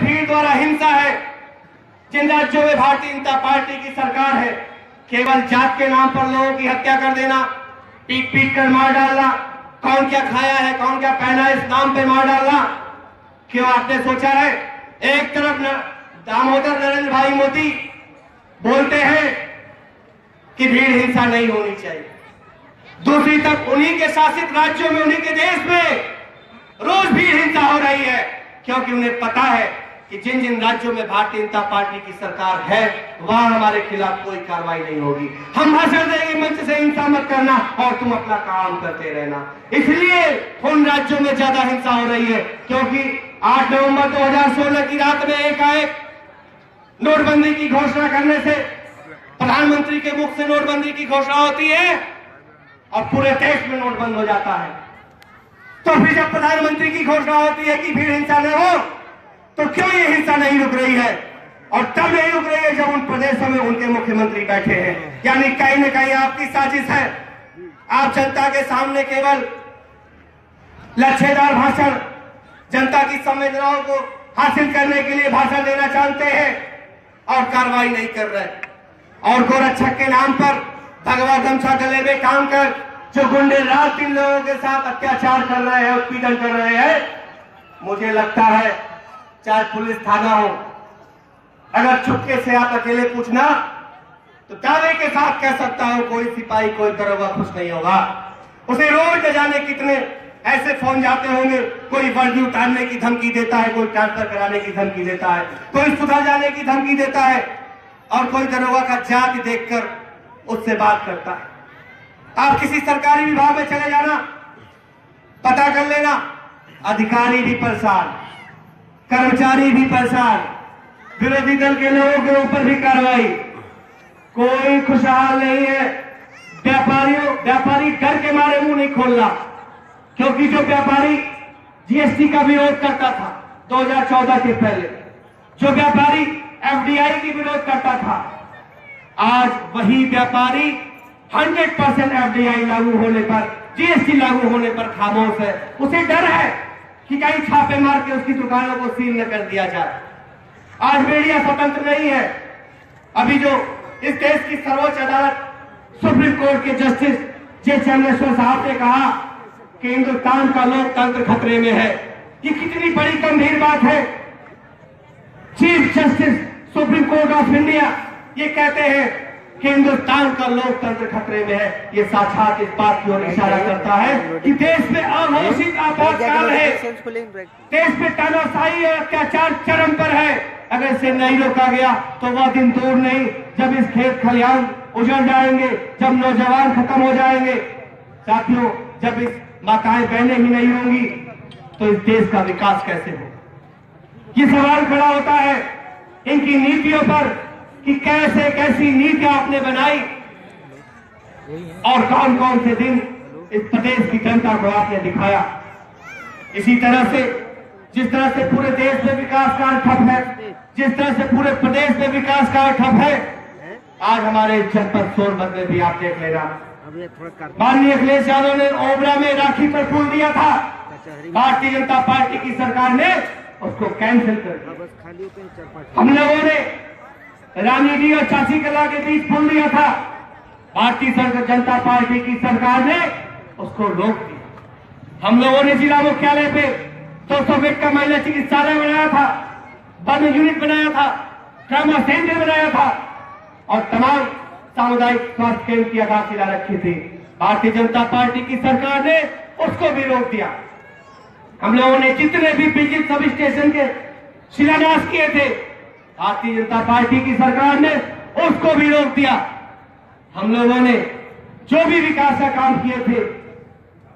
भीड़ द्वारा हिंसा है, जिन राज्यों में भारतीय जनता पार्टी की सरकार है, केवल जात के नाम पर लोगों की हत्या कर देना, पीट पीट कर मार डालना, कौन क्या खाया है, कौन क्या पहना है, इस नाम पे मार डालना। क्यों आपने सोचा है? एक तरफ दामोदर नरेंद्र भाई मोदी बोलते हैं कि भीड़ हिंसा नहीं होनी चाहिए, दूसरी तरफ उन्हीं के शासित राज्यों में, उन्हीं के देश में रोज भीड़ हिंसा हो रही है, क्योंकि उन्हें पता है कि जिन जिन राज्यों में भारतीय जनता पार्टी की सरकार है वहां हमारे खिलाफ कोई कार्रवाई नहीं होगी। हम भाषण देंगे, मंच से हिंसा मत करना और तुम अपना काम करते रहना। इसलिए उन राज्यों में ज्यादा हिंसा हो रही है, क्योंकि 8 नवंबर 2016 की रात में एकाएक नोटबंदी की घोषणा करने से, प्रधानमंत्री के मुख से नोटबंदी की घोषणा होती है और पूरे देश में नोट बंद हो जाता है। तो फिर जब प्रधानमंत्री की घोषणा होती है कि भीड़ हिंसा न हो, तो क्यों ये हिंसा नहीं रुक रही है? और तब नहीं रुक रही है जब उन प्रदेशों में उनके मुख्यमंत्री बैठे हैं। यानी कहीं न कहीं आपकी साजिश है। आप जनता के सामने केवल लच्छेदार भाषण, जनता की संवेदनाओं को हासिल करने के लिए भाषण देना चाहते हैं और कार्रवाई नहीं कर रहे। और गोरक्षक के नाम पर भगवा गमछा गले में काम कर जो गुंडे रात इन लोगों के साथ अत्याचार कर रहे हैं, उत्पीड़न कर रहे हैं, मुझे लगता है चाहे पुलिस थाना हो, अगर चुपके से आप अकेले पूछना तो दावे के साथ कह सकता हूं कोई सिपाही, कोई दरोगा खुश नहीं होगा। उसे रोज न जाने कितने ऐसे फोन जाते होंगे, कोई वर्दी उतारने की धमकी देता है, कोई ट्रांसफर कराने की धमकी देता है, कोई सुधर जाने की धमकी देता है और कोई दरोगा का जाति देखकर उससे बात करता है। आप किसी सरकारी विभाग में चले जाना, पता कर लेना, अधिकारी भी परेशान, कर्मचारी भी परेशान, विरोधी दल के लोगों के ऊपर भी कार्रवाई, कोई खुशहाल नहीं है। व्यापारी डर के मारे मुंह नहीं खोल रहा, क्योंकि जो व्यापारी जीएसटी का विरोध करता था 2014 के पहले, जो व्यापारी एफडीआई की विरोध करता था, आज वही व्यापारी 100% एफडीआई लागू होने पर, जीएसटी लागू होने पर खामोश है। उसे डर है कि कहीं छापे मार के उसकी दुकानों को सील न कर दिया जाए। आज मीडिया स्वतंत्र नहीं है। अभी जो इस देश की सर्वोच्च अदालत सुप्रीम कोर्ट के जस्टिस जे चंद्रेश्वर साहब ने कहा कि हिंदुस्तान का लोकतंत्र खतरे में है, ये कितनी बड़ी गंभीर बात है। Chief justice supreme court of India ये कहते हैं कि हिंदुस्तान का लोकतंत्र खतरे में है। ये साक्षात इस बात की ओर इशारा करता है कि देश में अघोषित आपातकाल है, देश में तानाशाही और अत्याचार चरम पर है। अगर इसे नहीं रोका गया तो वह दिन दूर नहीं जब इस खेत खलिहान उजड़ जाएंगे, जब नौजवान खत्म हो जाएंगे। साथियों, जब इस माताएं बहनें ही नहीं होंगी तो इस देश का विकास कैसे हो? ये सवाल खड़ा होता है इनकी नीतियों पर कि कैसे कैसी नीतियां आपने बनाई और कौन कौन से दिन इस प्रदेश की जनता को आपने दिखाया। इसी तरह से जिस तरह से पूरे देश में विकास कार्य ठप है, जिस तरह से पूरे प्रदेश में विकास कार्य ठप है, आज हमारे जनपद सोनभद्र में भी आप देख लेना। माननीय अखिलेश यादव ने ओबरा में राखी पर फूल दिया था, भारतीय जनता पार्टी की सरकार ने उसको कैंसिल कर दिया। हम लोगों ने रानी जी और चाची कला के बीच फूल दिया था, भारतीय जनता पार्टी की सरकार ने उसको रोक दिया। हम लोगों ने जिला मुख्यालय पे 200 बेड का महिला चिकित्सालय बनाया था, बर्न यूनिट बनाया था, ट्रामा सेंटर बनाया था और तमाम सामुदायिक स्वास्थ्य केंद्र की आधारशिला रखी थी। भारतीय जनता पार्टी की सरकार ने उसको भी रोक दिया। हम लोगों ने जितने भी बिजली सब स्टेशन के शिलान्यास किए थे, भारतीय जनता पार्टी की सरकार ने उसको भी रोक दिया। हम लोगों ने जो भी विकास का काम किए थे,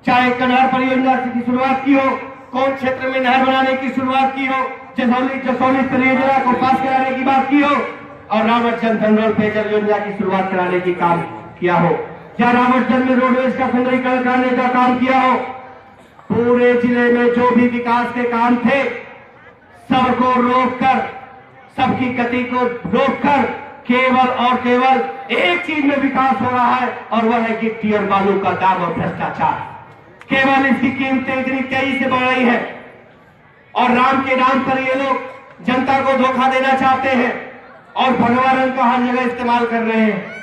चाहे कनार परियोजना की शुरुआत की हो, कौन क्षेत्र में नहर बनाने की शुरुआत की हो, जसौली परियोजना को पास कराने की बात की हो और रावटजन धनरोड पेयजल योजना की शुरुआत कराने की काम किया हो, या रावटजन में रोडवेज का सुंदरीकरण कराने का काम किया हो, पूरे जिले में जो भी विकास के काम थे सबको रोककर, सबकी गति को रोककर केवल और केवल एक चीज में विकास हो रहा है और वह है गिट्टी और बालू का दाम और भ्रष्टाचार। केवल इसकी कीमतें इतनी तेजी से बढ़ रही है और राम के नाम पर ये लोग जनता को धोखा देना चाहते हैं और भगवा रंग का हर जगह इस्तेमाल कर रहे हैं।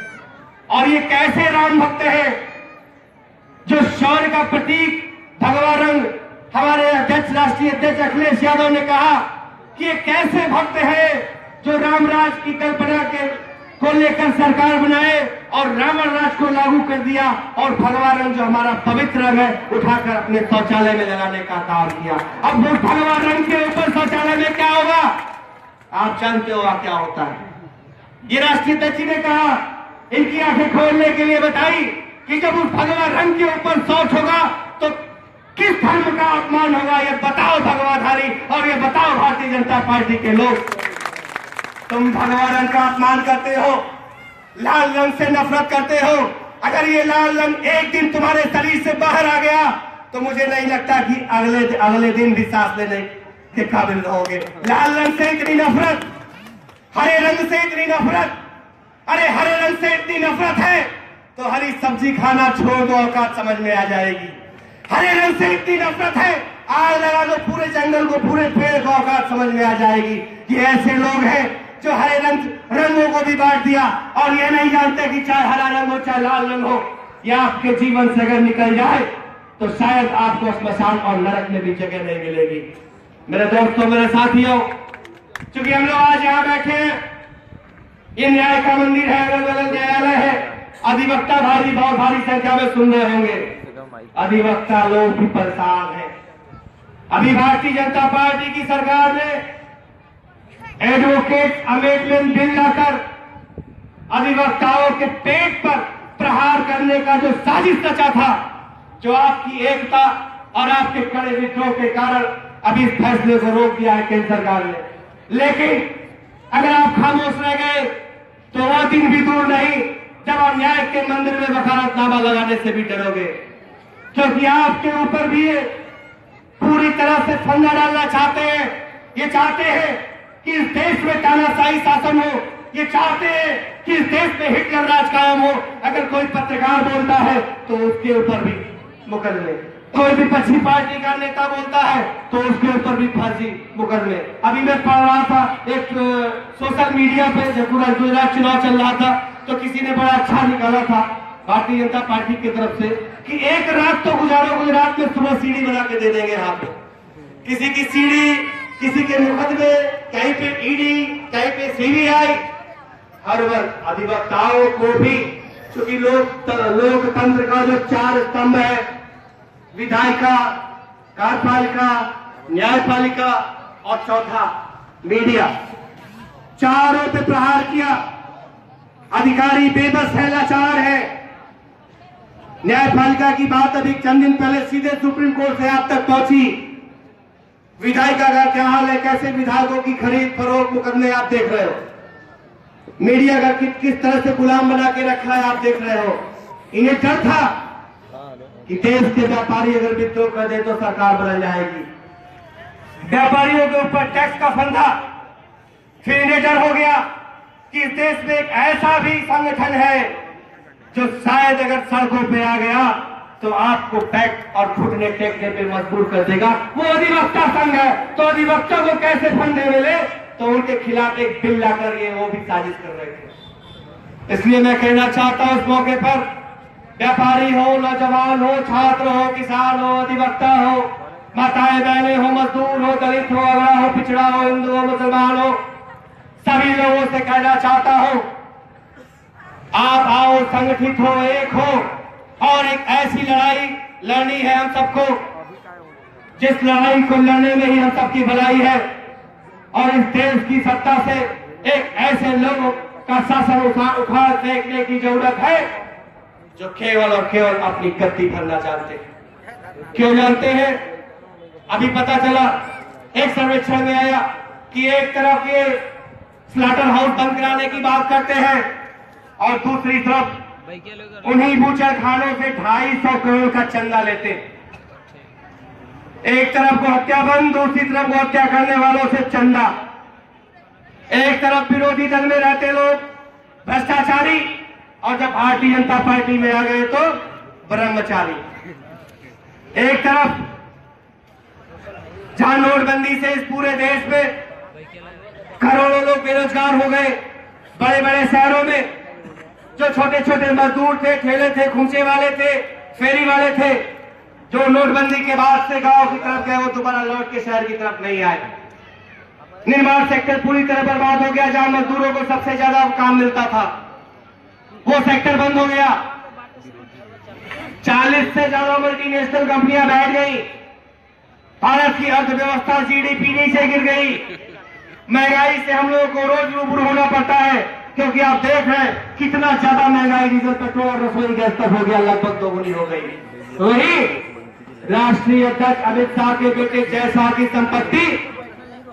और ये कैसे राम भक्त है जो शौर्य का प्रतीक भगवा रंग, हमारे अध्यक्ष राष्ट्रीय अध्यक्ष अखिलेश यादव ने कहा कि ये कैसे भक्त है जो रामराज की कल्पना को लेकर सरकार बनाए और रावण राज को लागू कर दिया और भगवा रंग जो हमारा पवित्र रंग है उठाकर अपने शौचालय में लगाने का काम किया। अब वो भगवा रंग के ऊपर शौचालय में क्या होगा आप जानते हो क्या होता है। ये राष्ट्रीय अध्यक्ष ने कहा, इनकी आंखें खोलने के लिए बताई कि जब उस भगवा रंग के ऊपर शौच होगा तो किस धर्म का अपमान होगा, ये बताओ भगवाधारी और ये बताओ भारतीय जनता पार्टी के लोग। तुम भगवा रंग का अपमान करते हो, लाल रंग से नफरत करते हो। अगर ये लाल रंग एक दिन तुम्हारे शरीर से बाहर आ गया तो मुझे नहीं लगता कि अगले दिन भी सांस लेने के काबिल रहोगे। लाल रंग से इतनी नफरत, हरे रंग से इतनी नफरत, अरे हरे रंग से इतनी नफरत है तो हरी सब्जी खाना छोड़ दो, औकात समझ में आ जाएगी। हरे रंग से इतनी नफरत है, आग लगा दो पूरे जंगल को, पूरे पेड़ को, औकात समझ में आ जाएगी। ये ऐसे लोग हैं जो हरे रंगों को भी बांट दिया और ये नहीं जानते कि चाहे हरा रंग हो चाहे लाल रंग हो, ये आपके जीवन से अगर निकल जाए तो शायद आपको स्मशान और नरक में भी जगह नहीं मिलेगी। मेरे दोस्तों, मेरे साथियों, चूंकि हम लोग आज यहाँ बैठे हैं, ये न्याय का मंदिर है, अगल बगल न्यायालय है, अधिवक्ता भाई बहुत भारी संख्या में सुन रहे होंगे। अधिवक्ता लोग भी परेशान हैं। अभी भारतीय जनता पार्टी की सरकार ने एडवोकेट अमेंडमेंट बिल लाकर अधिवक्ताओं के पेट पर प्रहार करने का जो साजिश रचा था, जो आपकी एकता और आपके कड़े विद्रोह के कारण अभी इस फैसले को रोक दिया है केंद्र सरकार ने। लेकिन अगर आप खामोश रह गए तो वो दिन भी दूर नहीं जब आप न्याय के मंदिर में वकालतनामा लगाने से भी डरोगे, क्योंकि आपके ऊपर भी ये पूरी तरह से फंदा डालना चाहते हैं। ये चाहते हैं कि इस देश में तानाशाही शासन हो, ये चाहते हैं कि इस देश में हिटलर राज कायम हो। अगर कोई पत्रकार बोलता है तो उसके ऊपर भी मुकदमे, कोई भी पश्चिमी पार्टी का नेता बोलता है तो उसके ऊपर भी फांसी मुकदमे। अभी मैं पढ़ रहा था एक सोशल मीडिया पे, जब पूरा गुजरात चुनाव चल रहा था तो किसी ने बड़ा अच्छा निकाला था भारतीय जनता पार्टी की तरफ से कि एक रात तो गुजारो गुजरात में, सुबह सीढ़ी बना के दे देंगे हाथ में। किसी की सीढ़ी, किसी के मुकदमे, कहीं पे ईडी, कहीं पे सीबीआई। हर वर्ग अधिवक्ताओं को भी, चूंकि लोकतंत्र का जो 4 स्तंभ है, विधायिका, कार्यपालिका, न्यायपालिका और चौथा मीडिया, चारों पे प्रहार किया। अधिकारी बेबस है, लाचार है। न्यायपालिका की बात अभी चंद दिन पहले सीधे सुप्रीम कोर्ट से आप तक पहुंची। विधायिका का क्या हाल है, कैसे विधायकों की खरीद फरोख्त मुकदमे आप देख रहे हो। मीडिया का किस तरह से गुलाम बना के रखा है आप देख रहे हो। इन्हें डर था कि देश के व्यापारी अगर विद्रोह कर दे तो सरकार बदल जाएगी। व्यापारियों के ऊपर टैक्स का फंदा, फिर इन्हें डर हो गया कि इस देश में एक ऐसा भी संगठन है जो शायद अगर सड़कों पे आ गया तो आपको बैक और घुटने टेकने पे मजबूर कर देगा। वो अधिवक्ता संघ है, तो अधिवक्ता को कैसे फंदे मिले, तो उनके खिलाफ एक बिल लाकर ये वो भी साजिश कर रहे थे। इसलिए मैं कहना चाहता हूं इस मौके पर, व्यापारी हो, नौजवान हो, छात्र हो, किसान हो, अधिवक्ता हो, माताएं बहनें हो, मजदूर हो, दलित हो, अगड़ा हो, पिछड़ा हो, हिंदू हो, मुसलमान हो, सभी लोगों से कहना चाहता हूं, आप आओ, संगठित हो, एक हो और एक ऐसी लड़ाई लड़नी है हम सबको, जिस लड़ाई को लड़ने में ही हम सबकी भलाई है। और इस देश की सत्ता से एक ऐसे लोगों का शासन उखाड़ फेंकने की जरूरत है जो केवल और केवल अपनी गद्दी भरना चाहते हैं। क्यों जानते हैं? अभी पता चला, एक सर्वेक्षण में आया कि एक तरफ ये स्लॉटर हाउस बंद कराने की बात करते हैं और दूसरी तरफ उन्हीं बूचर खानों से 250 करोड़ का चंदा लेते। एक तरफ को हत्या बंद, दूसरी तरफ को हत्या करने वालों से चंदा। एक तरफ विरोधी दल में रहते लोग भ्रष्टाचारी और जब भारतीय जनता पार्टी में आ गए तो ब्रह्मचारी। एक तरफ जहां नोटबंदी से इस पूरे देश में करोड़ों लोग बेरोजगार हो गए। बड़े बड़े शहरों में जो छोटे छोटे मजदूर थे, ठेले थे, खुमचे वाले थे, फेरी वाले थे, जो नोटबंदी के बाद से गांव की तरफ गए, वो दोबारा लौट के शहर की तरफ नहीं आए। निर्माण सेक्टर पूरी तरह बर्बाद हो गया। जहां मजदूरों को सबसे ज्यादा काम मिलता था, वो सेक्टर बंद हो गया। 40 से ज्यादा मल्टीनेशनल कंपनियां बैठ गई। भारत की अर्थव्यवस्था जीडीपी नीचे गिर गई। महंगाई से हम लोगों को रोज रूबरू होना पड़ता है, क्योंकि आप देख रहे हैं कितना ज्यादा महंगाई डीजल, पेट्रोल और रसोई गैस तक हो गया, लगभग दोगुनी हो गई। वही राष्ट्रीय अध्यक्ष अमित शाह के बेटे जय शाह की संपत्ति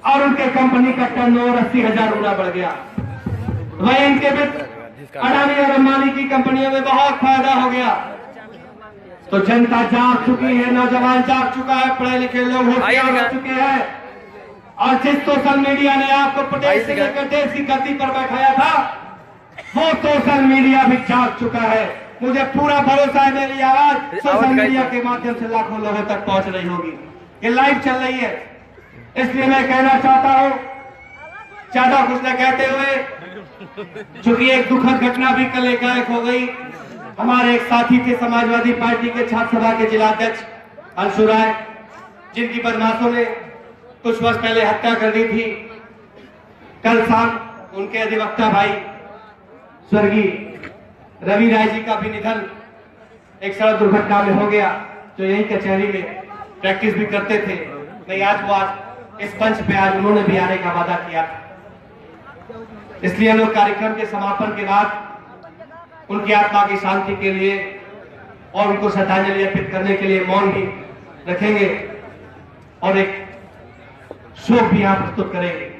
और उनके कंपनी का टर्नओवर 80,000 गुना बढ़ गया। वही इनके अडानी और अंबानी की कंपनियों में बहुत फायदा हो गया। तो जनता जाग चुकी है, नौजवान जाग चुका है, पढ़े लिखे लोग होशियार हो चुके हैं। और जिस सोशल मीडिया ने आपको पटेल से लेकर देश की गद्दी पर बैठाया था, वो सोशल मीडिया भी जाग चुका है। मुझे पूरा भरोसा है मेरी आवाज सोशल मीडिया के माध्यम से लाखों लोगों तक पहुंच रही होगी। ये लाइव चल रही है, इसलिए मैं कहना चाहता हूं, ज्यादा कुछ न कहते हुए, चूंकि एक दुखद घटना भी कल एकाएक हो गई। हमारे एक साथी थे समाजवादी पार्टी के छात्र सभा के जिलाध्यक्ष अंशु राय, जिनकी बदमाशों ने कुछ वर्ष पहले हत्या कर दी थी। कल शाम उनके अधिवक्ता भाई स्वर्गीय रवि राय जी का भी निधन एक सड़क दुर्घटना में हो गया, जो यही कचहरी में प्रैक्टिस भी करते थे। नहीं, आज इस मंच पे आज उन्होंने भी आने का वादा किया था। इसलिए हम लोग कार्यक्रम के समापन के बाद उनकी आत्मा की शांति के लिए और उनको श्रद्धांजलि अर्पित करने के लिए मौन भी रखेंगे और एक शोक भी यहां प्रस्तुत करेंगे।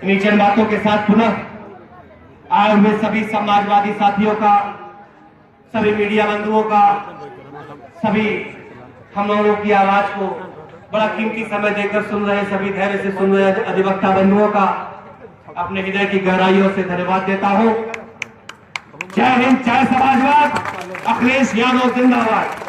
इन्हीं चंद बातों के साथ पुनः आए हुए सभी समाजवादी साथियों का, सभी मीडिया बंधुओं का, सभी हम लोगों की आवाज को बड़ा कीमती समय देकर सुन रहे, सभी धैर्य से सुन रहे अधिवक्ता बंधुओं का अपने हृदय की गहराइयों से धन्यवाद देता हूं। जय हिंद, जय समाजवाद, अखिलेश यादव जिंदाबाद।